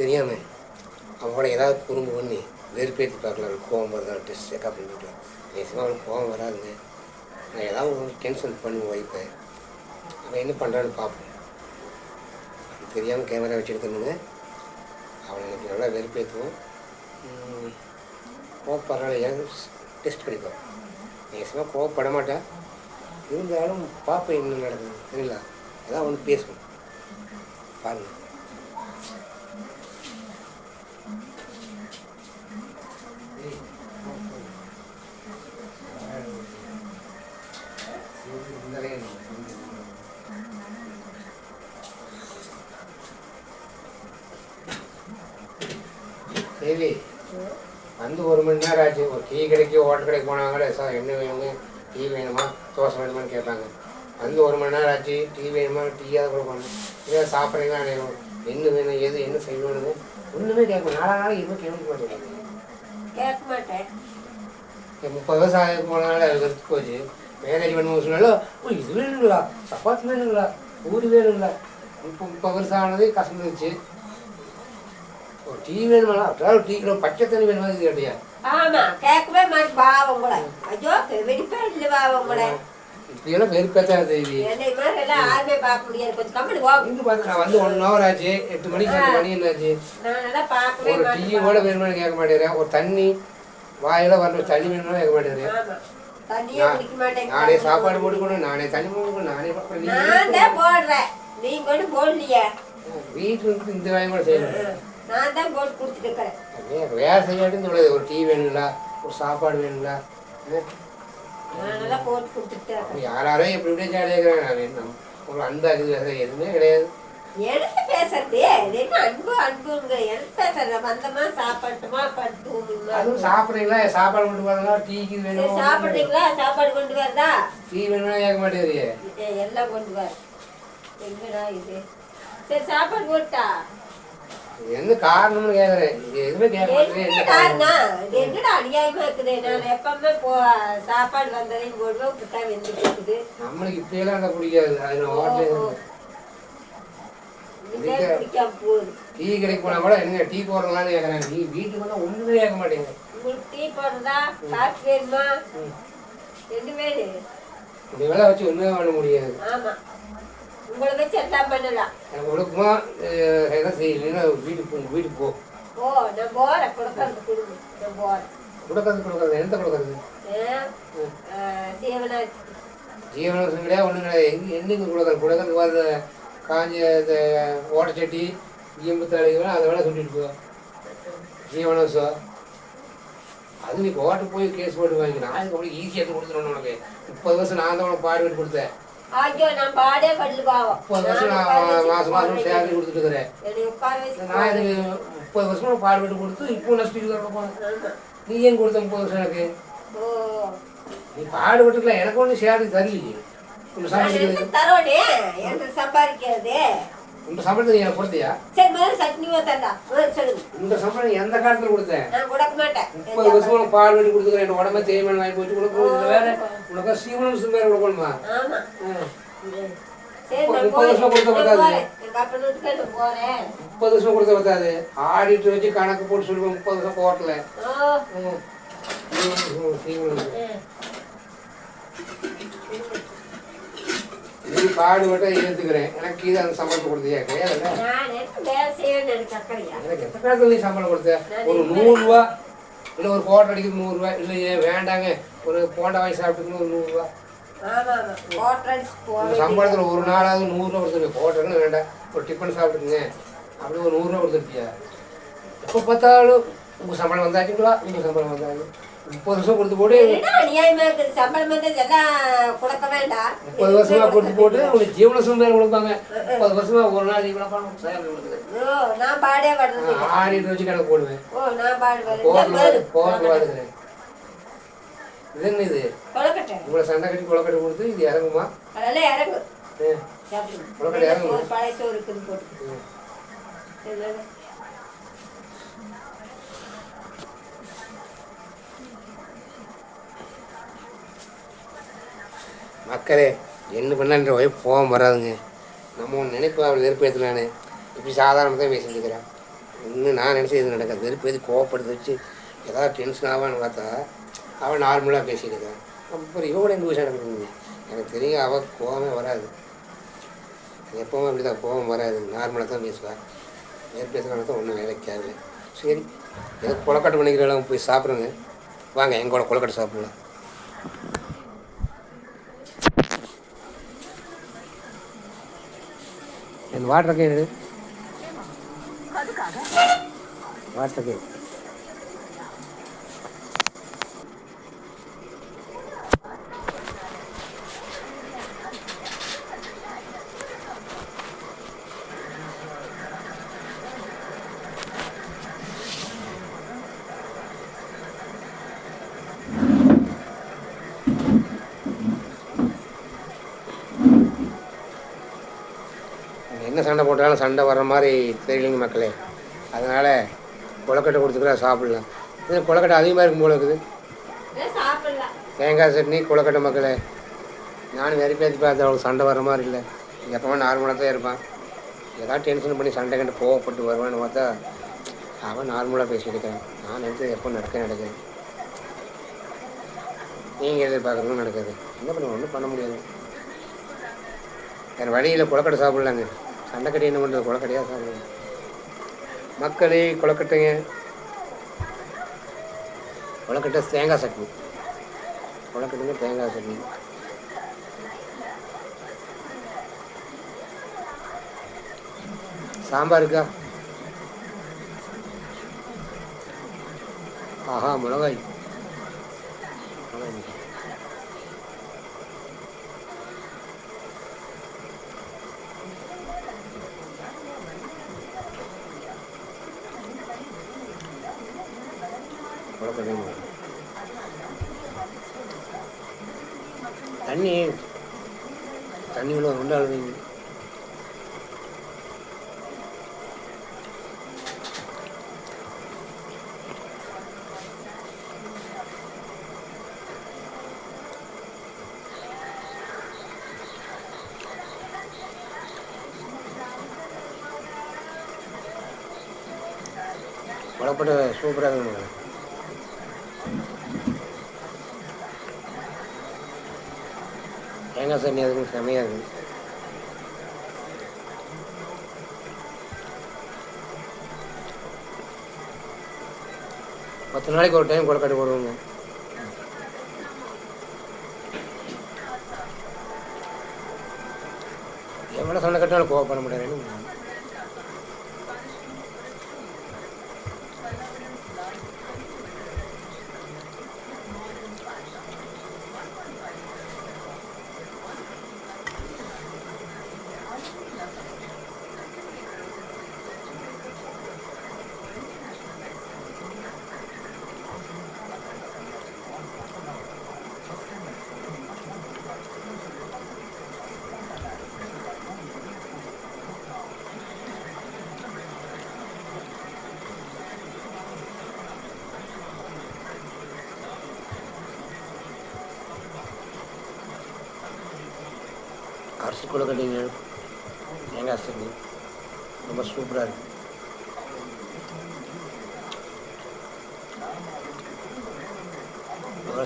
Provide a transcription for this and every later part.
தெரியாமல் அவங்களோட ஏதாவது குறும்பு பண்ணி வெறுப்பேற்றி பார்க்கலாம், கோவம் வருதா டெஸ்ட் செக்அப் பண்ணி பார்க்கலாம். நிச்சயமாக அவனுக்கு கோவம் வராதுங்க. நான் ஏதாவது ஒரு டென்ஷன் பண்ணுவேன் வைப்பேன். அவன் என்ன பண்ணுறான்னு பார்ப்போம். அது தெரியாமல் கேமரா வச்சு எடுத்துருந்துங்க. அவனை எனக்கு நல்லா வெறுப்பேற்றுவோம். கோவப்படுறாள் ஏதாவது டெஸ்ட் பண்ணிப்போம். நிச்சயமாக கோவப்பட மாட்டேன், இருந்தாலும் பார்ப்பேன் என்ன நடக்குது தெரியல. ஏதாவது ஒன்று பேசுவோம் பாருங்கள். சரி, வந்து 1 மணி நேரம் ஆச்சு. ஒரு டீ கடைக்கு ஹோட்டல் கடைக்கு போனாங்களே, சார் என்ன வேணுங்க, டீ வேணுமா தோசை வேணுமான்னு கேட்பாங்க. வந்து 1 மணி நேரம் ஆச்சு, டீ வேணுமா, டீயாவது கொடுப்பாங்க. இதை சாப்பிட்றீங்களா, என்ன வேணும், எது என்ன செய்யணுங்க ஒன்றுமே கேட்பேன். நாளாக எதுவும் கேட்க மாட்டேன். 30 வருஷம் ஆகி போனால வெறுத்து போச்சு. மேரேஜ் பண்ணுவோம் சொன்னாலும் இது வேணுங்களா, சப்பாத்தி வேணுங்களா, பூரி வேணுங்களா. 30 வருஷம் ஆனது கசந்துருச்சு. ஒரு டீ வேணுமா, அப்படியே டீ பச்சை தண்ணி வேணுமா கேட்டியா? ஆமா, கேட்கவே மாட்டேன். பாவம் கூட ஐயோ வெடிப்பே இல்லை. பாவம் கூட இப்படியெல்லாம் வெறுப்பேத்தான் தேவி. என்னை மாதிரி எல்லாம் யாருமே பார்க்க முடியாது. கொஞ்சம் கம்பெனி இங்கே பார்த்து நான் வந்து 1 hour ஆச்சு. 8 மணிக்கு 2 மணி என்னாச்சு. நான் நல்லா பார்க்கவே ஒரு டீ கூட வேணுமான்னு கேட்க மாட்டேறேன். ஒரு தண்ணி வாயில வரணும், தண்ணி வேணும்னு கேட்க மாட்டேறேன். நானே சாப்பாடு போட்டுக்கணும், நானே தண்ணி போட்டுக்கணும், நானே போடுறேன். நீங்க கொண்டு போடலையே. வீட்டுல இருந்து இந்த வேலையும் கூட செய்யணும். நான் தான் போட்டு கொடுத்துட்டு இருக்கிறேன். வேலை செய்யாட்டுன்னு சொல்லுது. ஒரு டீ வேணுங்களா, ஒரு சாப்பாடு வேணுங்களா, போட்டு கொடுத்துட்டு யாரும் எப்படி இப்படியே ஜாலியாக இருக்கிறாங்க. உங்களுக்கு அன்பாக்குது, வேற எதுவுமே கிடையாது. எனக்கு பேசுறது என்ன அன்பு அன்புங்க. எனக்கு பேசுறது வந்தமா சாப்பாட்டுமா படுத்து. அதுவும் சாப்பிட்றீங்களா, சாப்பாடு கொண்டு வரதா, டீக்கு வேணும், சாப்பிட்றீங்களா, சாப்பாடு கொண்டு வரதா, டீ வேணும்னா கேட்க மாட்டேங்குது. எல்லாம் கொண்டு வர. எங்கடா இது? சரி சாப்பாடு போட்டா என்ன காரணம்னு கேக்குறேன். எதுவுமே கேட்க மாட்டேங்குது. காரணம் என்னடா அநியாயமா இருக்குது. நான் எப்பவுமே சாப்பாடு வந்ததையும் போடுவோம், புட்டா வெந்து இருக்குது. நம்மளுக்கு இப்படியெல்லாம் அதை பிடிக்காது. அது ஹோட்டல் டீ கடைக்கு போனா கூட என்னங்க டீ போடுறதான்னு கேட்கறாங்க. நீ வீட்டுக்கு வந்தா ஒண்ணுமே கேட்க மாட்டேங்க. உங்களுக்கு டீ போடுறதா, காஃபி வேணுமா, ரெண்டு வேணும். இந்த வேலை வச்சு ஒண்ணுமே பண்ண முடியாது. ஆமா, உங்களை வச்சு எல்லாம் பண்ணலாம். ஒழுக்கமா எதாவது செய்யலைன்னா வீட்டுக்கு போ. நான் போறேன். கொடுக்கறது கொடுங்க. நான் போறேன். கொடுக்கறது எந்த கொடுக்கறது? ஜீவனாம்சம் கிடையாது, ஒன்றும் கிடையாது. என்னைக்கு கொடுக்கறது வர காஞ்ச ஓட்டச்சட்டி ஈம்பு தலைகள் அதை வேணா சொல்லிட்டு போ. ஜீவனாம்சம் அது நீ கோட்டை போய் கேஸ் போட்டு வாங்கிக்கலாம். அதுக்கு அவ்வளோ ஈஸியாக கொடுத்துருவோம். உனக்கு 30 வருஷம் நான் தான் உனக்கு பாடுபட்டு கொடுத்தேன். நான் பாடே பண்ணு பாவம். 30 வருஷம் நான் மாசம் சேலரி கொடுத்துட்டு இருக்கிறேன். நான் இது 30 வருஷமா பாடுபட்டு கொடுத்து இப்போ நஷ்டத்துக்கு வர போனேன். நீ ஏன் கொடுத்த 30 வருஷம் எனக்கு? நீ பாடுபட்டுக்கலாம், எனக்கு ஒன்றும் சேலரி தரலையே. உங்க சம்பாதிக்கிறது உங்க சம்பளத்தை நீ எனக்கு கொடுத்தியா? உங்க சம்பளம் எந்த காலத்துல கொடுத்தேன்? 30 வருஷமா பாடுபட்டு கொடுத்துக்கிறேன். உடம்பு தேய்மானம் வாங்கி போட்டு கொடுக்க வேற உனக்கு சீவனம் வேற கொடுக்கணுமா? 30 வருஷம் கொடுத்த பத்தாது. 30 வருஷம் கொடுத்த பத்தாது. ஆடிட்டு வச்சு கணக்கு போட்டு சொல்லுவேன். 30 வருஷம் போட்டல நீ பாடுபட்ட ஏற்றுக்கிறேன். எனக்கு இது அந்த சம்பளத்தை கொடுத்தியா? கிடையாது. எனக்கு எந்த காலத்துல நீ சம்பளம் கொடுத்த? ஒரு 100 ரூபா இல்லை, ஒரு கோட்டை அடிக்கிறது 100 ரூபா இல்லை. ஏன் வேண்டாங்க, ஒரு போண்டா வாங்கி சாப்பிட்டுக்கணும், ஒரு 100 ரூபா. சம்பளத்தில் ஒரு நாளாவது 100 ரூபா கொடுத்துருப்பியா? கோட்டைன்னு வேண்டாம், ஒரு டிஃபன் சாப்பிட்டுக்குங்க அப்படி ஒரு 100 ரூபா கொடுத்துருப்பியா? எப்போ பார்த்தாலும் உங்கள் சம்பளம் வந்தாச்சுங்களா, உங்கள் சம்பளம் வந்தாங்க. 30 வருஷம் கொடுத்து போட்டு சம்பளம் எல்லாம் கொடுக்க வேண்டாம். 30 வருஷமா கொடுத்து போட்டு உங்களுக்கு ஜீவனசும் வேறு கொடுப்பாங்க. 30 வருஷமா ஒரு நாள் இவ்வளோ சேலரி கொடுக்குறேன். நான் பாடே பாடுறேன். ஆடிட்டு வச்சு கணக்கு போடுவேன். நான் பாடுவேன். பாடுறேன். இது என்ன இது? உங்களை சண்டை கட்டி கொலக்கட்டை கொடுத்து இது இறங்குமா? அதெல்லாம் இறங்கு. கொலக்கட்டை இறங்குமா? பழைய சோறு இருக்குன்னு போட்டு மக்களே, என்ன பண்ணான்ற ஒய்ஃப் போகாம வராதுங்க. நம்ம ஒன்று நினைப்போம், அவளை நெருப்பேற்றலான்னு இப்படி சாதாரணமாக தான் பேசிட்டு இருக்கிறேன். இன்னும் நான் நினச்சி இது நடக்காது. வெறுப்பு எது கோவப்படுத்த வச்சு ஏதாவது டென்ஷன் ஆவான்னு பார்த்தா அவன் நார்மலாக பேசிட்டு இருக்கான். அப்புறம் இவன் எங்கள் விஷயம் நடக்குதுங்க. எனக்கு தெரியும் அவள் கோவமே வராது. எப்போவுமே அப்படி தான், கோவம் வராது, நார்மலாக தான் பேசுவாள். வேறு பேசுகிறவங்க தான் ஒன்றும் வேலைக்காது. சரி, ஏதோ கொலக்கட்டை பண்ணிக்கிறவங்க போய் சாப்பிடுங்க. வாங்க எங்களோட கொலக்கட்டை சாப்பிடலாம். என் வாட்டர் கேன் எடு. வாட்டர் கேன் என்ன சண்டை போட்டாலும் சண்டை வர்ற மாதிரி தெரியலைங்க மக்களே. அதனால் கொலக்கட்டை கொடுத்துக்கிறா சாப்பிட்லாம். இது கொலக்கட்டை அதிகமாக இருக்கும் போல இருக்குது. தேங்காய் சட்னி கொலக்கட்டை மக்களே. நானும் நிறைய பேசி பார்த்தேன், அவளுக்கு சண்டை வர்ற மாதிரி இல்லை. எப்போவுமே நார்மலாக தான் இருப்பான். ஏதாவது டென்ஷன் பண்ணி சண்டை கண்டு கோவப்பட்டு வருவான்னு பார்த்தா அவன் நார்மலாக பேசிட்டு இருக்கான். நான் நினைச்சது எப்போ நடக்காது. நீங்கள் எதிர்பார்க்குறதும் நடக்காது. என்ன பண்ணுவோம், ஒன்றும் பண்ண முடியாது. வேறு வழியில் கொலக்கட்டை சாப்பிட்லாங்க. சண்டைக்கட்டி என்ன பண்ணுறது, கொலக்கட்டையாக சாப்பிடுங்க மக்களே. கொலக்கட்டைங்க, கொலக்கட்டை தேங்காய் சட்னி. கொலக்கட்டைங்க தேங்காய் சட்னி. சாம்பார் இருக்கா? ஆஹா, மிளகாய். தண்ணி உள்ள உண்டாள் வைங்க. கொலக்கட்டை சூப்பராக இருக்குங்க. தேங்காய் சட்னி அதுக்கு செமையாக இருக்குது. பத்து நாளைக்கு ஒரு டைம் கொலக்கட்டை போடுவோங்க. எவ்வளோ சண்டை கட்டினாலும் கோவப்பட முடியாது. அரிசி கொலக்கட்டைங்க, தேங்காய் சட்னி ரொம்ப சூப்பராக இருக்குது.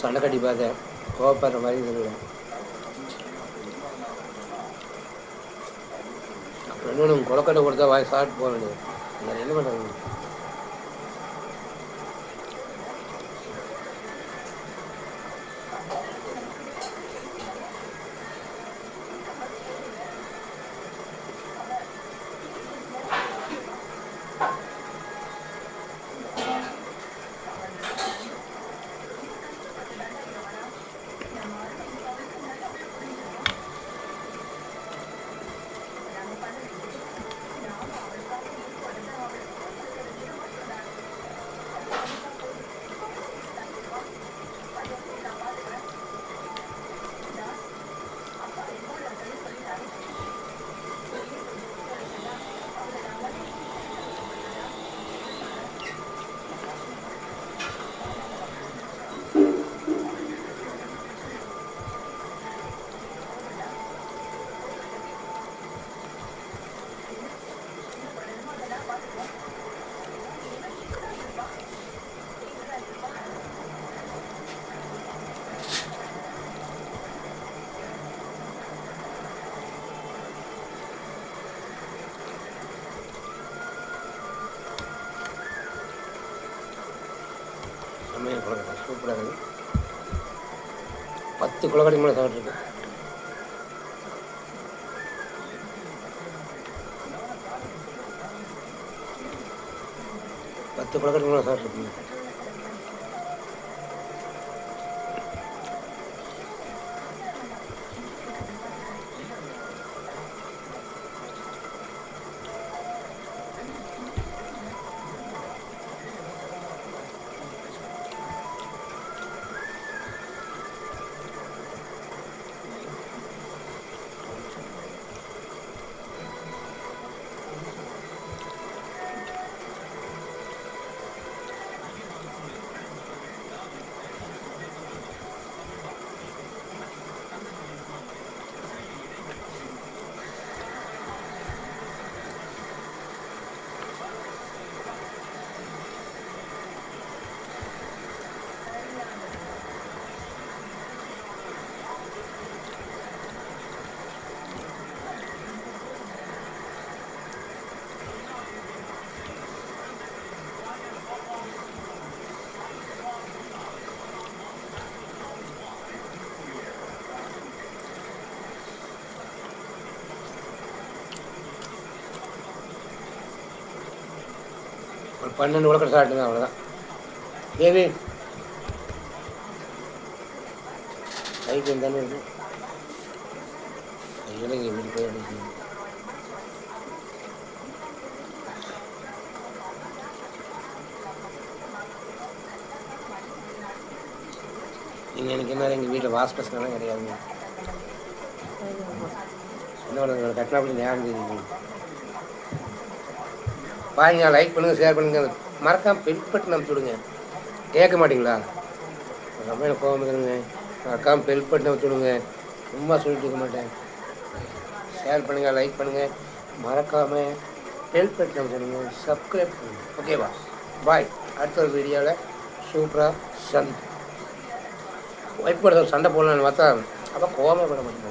சண்டை கட்டி பார்த்தேன், கோவப்படுற மாதிரி தெரியல. அப்புறம் இன்னொன்று கொலக்கட்டை கொடுத்தா வாய் சாப்பிட்டு போக வேண்டியது. வேறு என்ன பண்ணுறது? சமையல் கொழுக்கட்டை சூப்பராக இருக்குது. 10 கொழுக்கட்டை மேலே சாப்பிட்ருக்கு. 10 கொழுக்கட்டை மேலே சாப்பிட்ருக்கு. ஒரு 12 கொழுக்கட்டை சாப்பிட்டுங்க, அவ்வளோதான். தேவி கைக்கு தானே இருக்குது. கையில் இங்கே வீட்டு போய் அடிக்கணும். நீங்கள் எனக்கு என்ன எங்கள் வீட்டில் வாஷ் பசங்கெல்லாம் கிடையாதுங்க. இன்னொரு கட்டினா அப்படி நேரம் தெரியுது. பாருங்க, லைக் பண்ணுங்கள், ஷேர் பண்ணுங்கள், மறக்காமல் பெல் பட்டன் அமுச்சு விடுங்க. கேட்க மாட்டிங்களா? ரொம்ப எனக்கு கோவம் இருக்குதுங்க. மறக்காமல் பெல் பட்டன் அமுச்சு விடுங்க. சும்மா சொல்லிட்டு இருக்க மாட்டேன். ஷேர் பண்ணுங்கள், லைக் பண்ணுங்கள், மறக்காமல் பெல் பட்டன் அமுச்சு விடுங்க, சப்ஸ்கிரைப் பண்ணுங்கள். ஓகேவா? பாய். அடுத்த ஒரு வீடியோவில் சூப்பராக சந்திப்போம். ஒய்ஃப் கூட சண்டை போடலான்னு பார்த்தா அப்போ கோவமே பட மாட்டேங்க.